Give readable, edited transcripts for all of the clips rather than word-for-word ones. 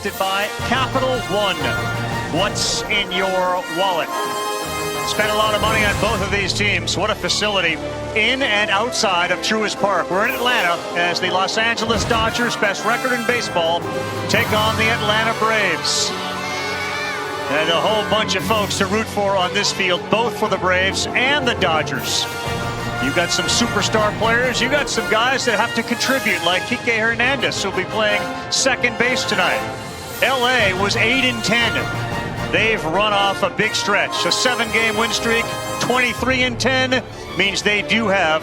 presented by Capital One. What's in your wallet? Spent a lot of money on both of these teams. What a facility in and outside of Truist Park. We're in Atlanta as the Los Angeles Dodgers, best record in baseball, take on the Atlanta Braves. And a whole bunch of folks to root for on this field, both for the Braves and the Dodgers. You got some superstar players. You got some guys that have to contribute, like Kike Hernandez, who'll be playing second base tonight. LA was 8-10. They've run off a big stretch. A 7-game win streak, 23-10, means they do have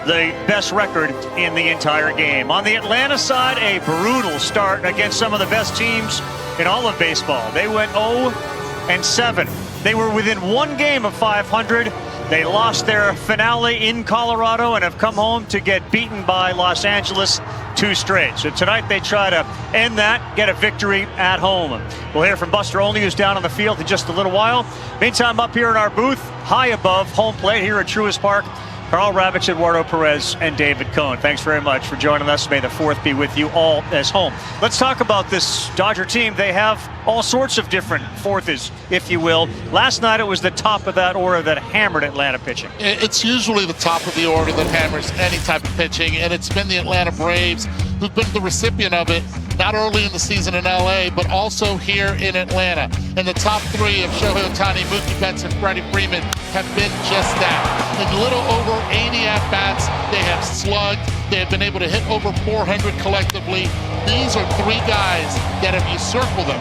the best record in the entire game. On the Atlanta side, a brutal start against some of the best teams in all of baseball. They went 0-7. They were within one game of 500. They lost their finale in Colorado and have come home to get beaten by Los Angeles 2 straight. So tonight they try to end that, get a victory at home. We'll hear from Buster Olney, who's down on the field in just a little while. Meantime, up here in our booth, high above home plate here at Truist Park, Carl Ravitch, Eduardo Perez, and David Cohn. Thanks very much for joining us. May the 4th be with you all as home. Let's talk about this Dodger team. They have all sorts of different fourths, if you will. Last night it was the top of that order that hammered Atlanta pitching. It's usually the top of the order that hammers any type of pitching, and it's been the Atlanta Braves who've been the recipient of it, not early in the season in LA, but also here in Atlanta. And the top 3 of Shohei Ohtani, Mookie Betts, and Freddie Freeman have been just that. In a little over 80 at-bats, they have slugged. They have been able to hit over 400 collectively. These are 3 guys that, if you circle them,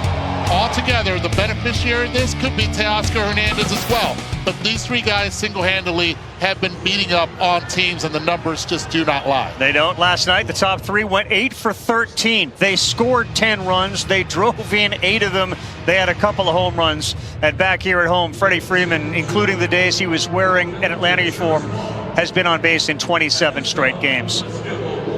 altogether, the beneficiary of this could be Teoscar Hernandez as well. But these 3 guys single-handedly have been beating up on teams, and the numbers just do not lie. They don't. Last night, the top 3 went 8 for 13. They scored 10 runs. They drove in 8 of them. They had a couple of home runs. And back here at home, Freddie Freeman, including the days he was wearing an Atlanta uniform, has been on base in 27 straight games.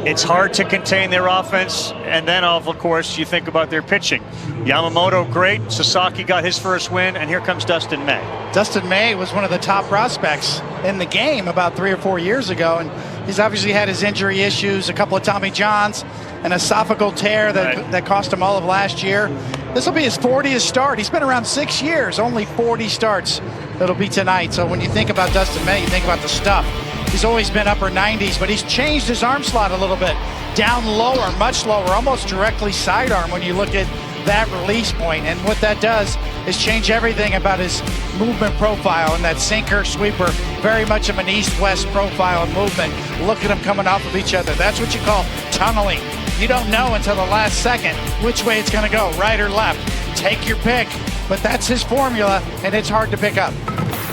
It's hard to contain their offense, and then, of course, you think about their pitching. Yamamoto, great. Sasaki got his first win, and here comes Dustin May. Dustin May was one of the top prospects in the game about 3 or 4 years ago, and he's obviously had his injury issues, a couple of Tommy Johns, an esophageal tear that cost him all of last year. This will be his 40th start. He's been around 6 years, only 40 starts. That'll be tonight. So when you think about Dustin May, you think about the stuff. He's always been upper 90s, but he's changed his arm slot a little bit. Down lower, much lower, almost directly sidearm when you look at that release point. And what that does is change everything about his movement profile, and that sinker sweeper, very much of an east-west profile of movement. Look at them coming off of each other. That's what you call tunneling. You don't know until the last second which way it's going to go, right or left. Take your pick, but that's his formula, and it's hard to pick up.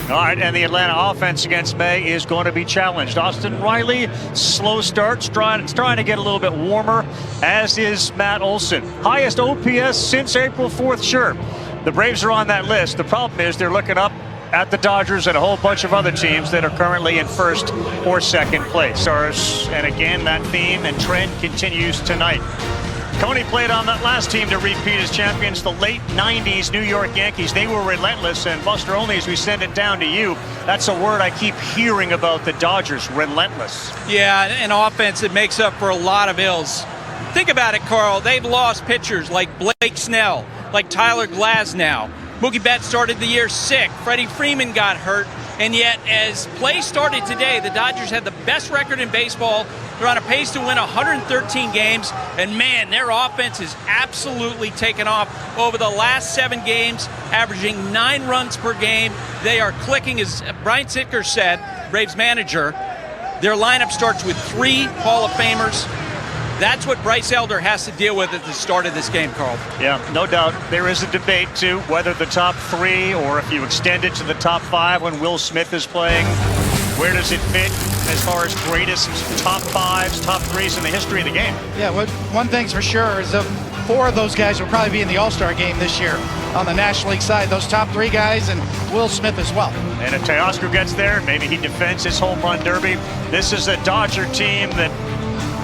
All right, and the Atlanta offense against May is going to be challenged. Austin Riley, slow starts, trying to get a little bit warmer, as is Matt Olson. Highest OPS since April 4th, sure. The Braves are on that list. The problem is they're looking up at the Dodgers and a whole bunch of other teams that are currently in first or second place. And again, that theme and trend continues tonight. Coney played on that last team to repeat as champions, the late 90s New York Yankees. They were relentless, and Buster Olney, as we send it down to you, that's a word I keep hearing about the Dodgers, relentless. Yeah, and offense, it makes up for a lot of ills. Think about it, Carl. They've lost pitchers like Blake Snell, like Tyler Glasnow. Mookie Betts started the year sick. Freddie Freeman got hurt. And yet, as play started today, the Dodgers had the best record in baseball. They're on a pace to win 113 games. And, man, their offense has absolutely taken off over the last 7 games, averaging 9 runs per game. They are clicking, as Brian Sittker said, Braves manager. Their lineup starts with 3 Hall of Famers. That's what Bryce Elder has to deal with at the start of this game, Carl. Yeah, no doubt. There is a debate, too, whether the top 3 or if you extend it to the top 5 when Will Smith is playing. Where does it fit as far as greatest top 5s, top 3s in the history of the game? Yeah, one thing's for sure is that 4 of those guys will probably be in the All-Star game this year on the National League side. Those top 3 guys and Will Smith as well. And if Teoscar gets there, maybe he defends his home run derby. This is a Dodger team that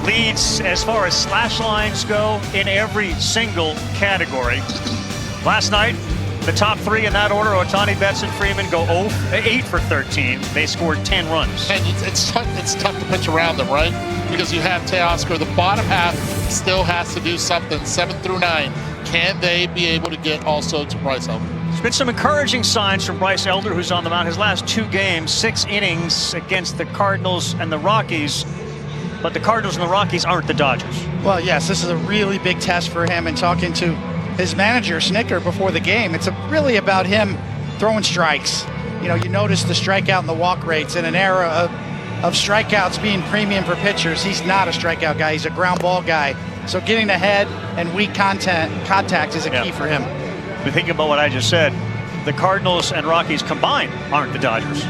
leads as far as slash lines go in every single category. Last night, the top 3 in that order, Ohtani, Betts, and Freeman, go 8 for 13. They scored 10 runs. And it's tough to pitch around them, right? Because you have Teoscar. The bottom half still has to do something. 7 through 9. Can they be able to get also to Bryce Elder? There's been some encouraging signs from Bryce Elder, who's on the mound. His last 2 games, 6 innings against the Cardinals and the Rockies. But the Cardinals and the Rockies aren't the Dodgers. Well, yes, this is a really big test for him. And talking to his manager, Snicker, before the game, it's really about him throwing strikes. You know, you notice the strikeout and the walk rates in an era of strikeouts being premium for pitchers. He's not a strikeout guy. He's a ground ball guy. So getting ahead and weak contact is a key for him. If you think about what I just said, the Cardinals and Rockies combined aren't the Dodgers.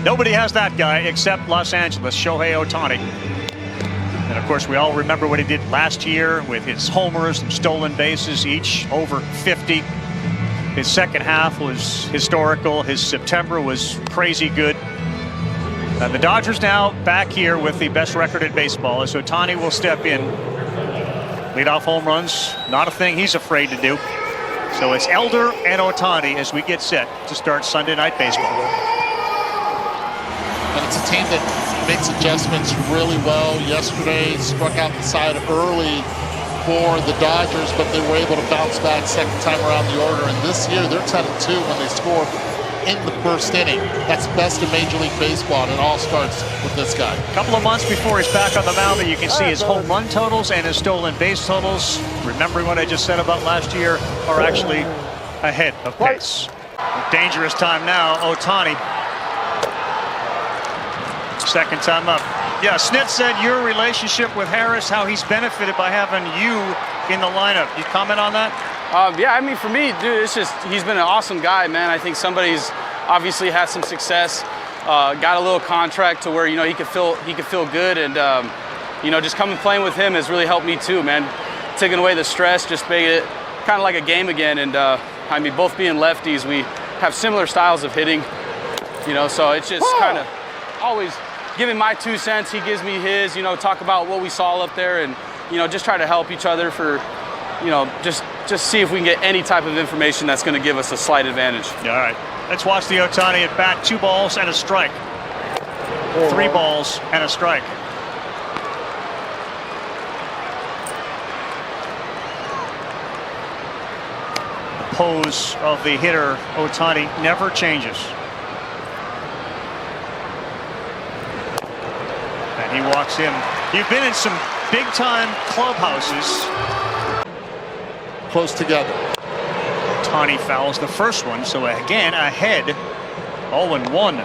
Nobody has that guy except Los Angeles, Shohei Ohtani. And of course, we all remember what he did last year with his homers and stolen bases, each over 50. His second half was historical. His September was crazy good. And the Dodgers now back here with the best record in baseball as Ohtani will step in. Leadoff home runs, not a thing he's afraid to do. So it's Elder and Ohtani as we get set to start Sunday Night Baseball. And it's a team that makes adjustments really well. Yesterday struck out the side early for the Dodgers, but they were able to bounce back second time around the order. And this year they're 10-2 when they score in the first inning. That's best in Major League Baseball, and it all starts with this guy. A couple of months before he's back on the mound, but you can see his home run totals and his stolen base totals, remembering what I just said about last year, are actually ahead of pace. Dangerous time now, Ohtani. Second time up. Yeah, Snit said your relationship with Harris, how he's benefited by having you in the lineup. You comment on that? Yeah, I mean, for me, dude, it's just, he's been an awesome guy, man. I think somebody's obviously had some success, got a little contract to where, you know, he could feel good. And, you know, just coming playing with him has really helped me too, man. Taking away the stress, just making it kind of like a game again. And, I mean, both being lefties, we have similar styles of hitting, you know, so it's just kind of always giving my 2 cents. He gives me his, you know, talk about what we saw up there and, you know, just try to help each other for, you know, just see if we can get any type of information that's going to give us a slight advantage. Yeah, all right. Let's watch the Ohtani at bat. 2 balls and a strike. 3 balls and a strike. The pose of the hitter, Ohtani, never changes. And he walks in. You've been in some big-time clubhouses. Close together. Ohtani fouls the first one, so again ahead, 0-1.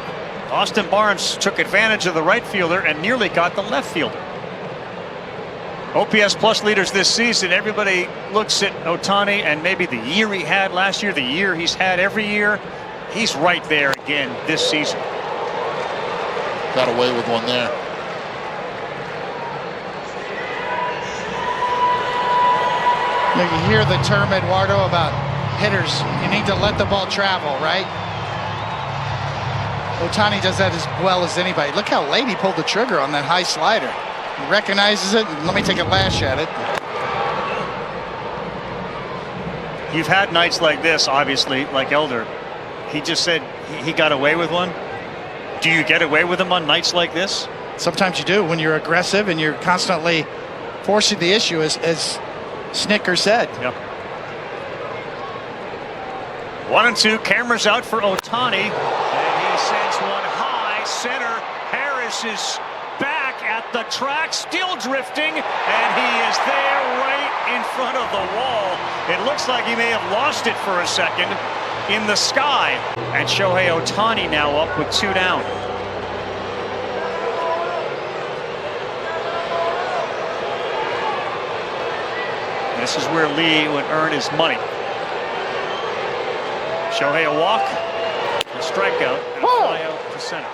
Austin Barnes took advantage of the right fielder and nearly got the left fielder. OPS plus leaders this season, everybody looks at Ohtani and maybe the year he had last year, the year he's had every year. He's right there again this season. Got away with one there. You hear the term, Eduardo, about hitters. You need to let the ball travel, right? Ohtani does that as well as anybody. Look how late he pulled the trigger on that high slider. He recognizes it, and let me take a lash at it. You've had nights like this, obviously, like Elder. He just said he got away with one. Do you get away with them on nights like this? Sometimes you do when you're aggressive and you're constantly forcing the issue, as Snicker said. Yep. 1-2, cameras out for Ohtani, and he sends one high center. Harris is back at the track, still drifting, and he is there right in front of the wall. It looks like he may have lost it for a second in the sky, and Shohei Ohtani now up with 2 down. This is where Lee would earn his money. Shohei a walk, a strikeout, and a fly out to center.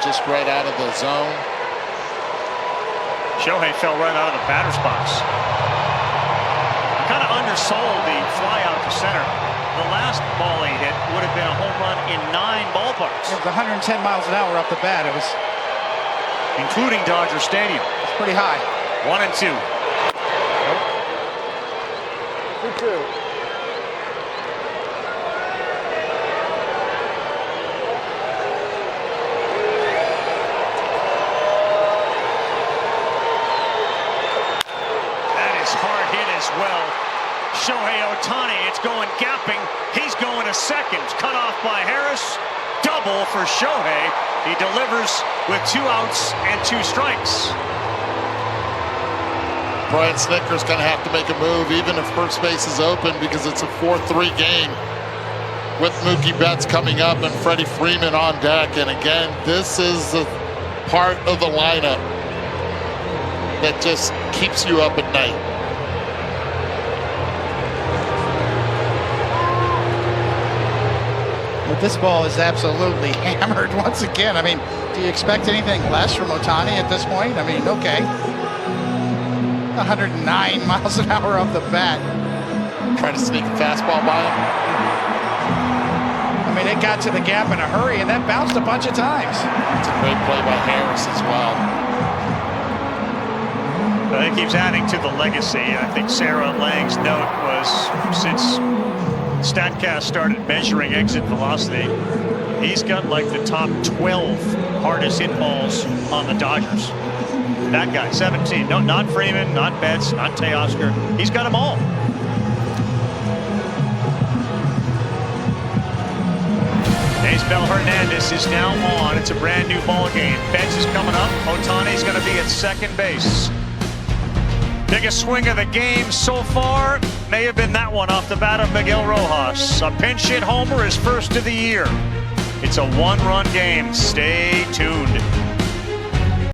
Just right out of the zone. Shohei fell right out of the batter's box. Kind of undersold the fly out to center. The last ball he hit would have been a home run in 9 ballparks. It was 110 miles an hour off the bat. It was, including Dodger Stadium. it's pretty high. 1-2. 2-2. Hard hit as well. Shohei Ohtani, it's going gapping. He's going to second. Cut off by Harris. Double for Shohei. He delivers with 2 outs and 2 strikes. Brian Snitker's going to have to make a move, even if first base is open, because it's a 4-3 game with Mookie Betts coming up and Freddie Freeman on deck. And again, this is the part of the lineup that just keeps you up at night. But this ball is absolutely hammered once again. I mean, do you expect anything less from Ohtani at this point? I mean, okay. 109 miles an hour off the bat. Trying to sneak a fastball by him. I mean, it got to the gap in a hurry, and that bounced a bunch of times. It's a great play by Harris as well. But it keeps adding to the legacy. I think Sarah Lang's note was, since StatCast started measuring exit velocity, he's got like the top 12 hardest hit balls on the Dodgers. That guy, 17. No, not Freeman, not Betts, not Teoscar. He's got them all. Bell Hernandez is now on. It's a brand new ball game. Betts is coming up. Ohtani's going to be at second base. Biggest swing of the game so far may have been that one off the bat of Miguel Rojas. A pinch hit homer, his first of the year. It's a 1-run game. Stay tuned.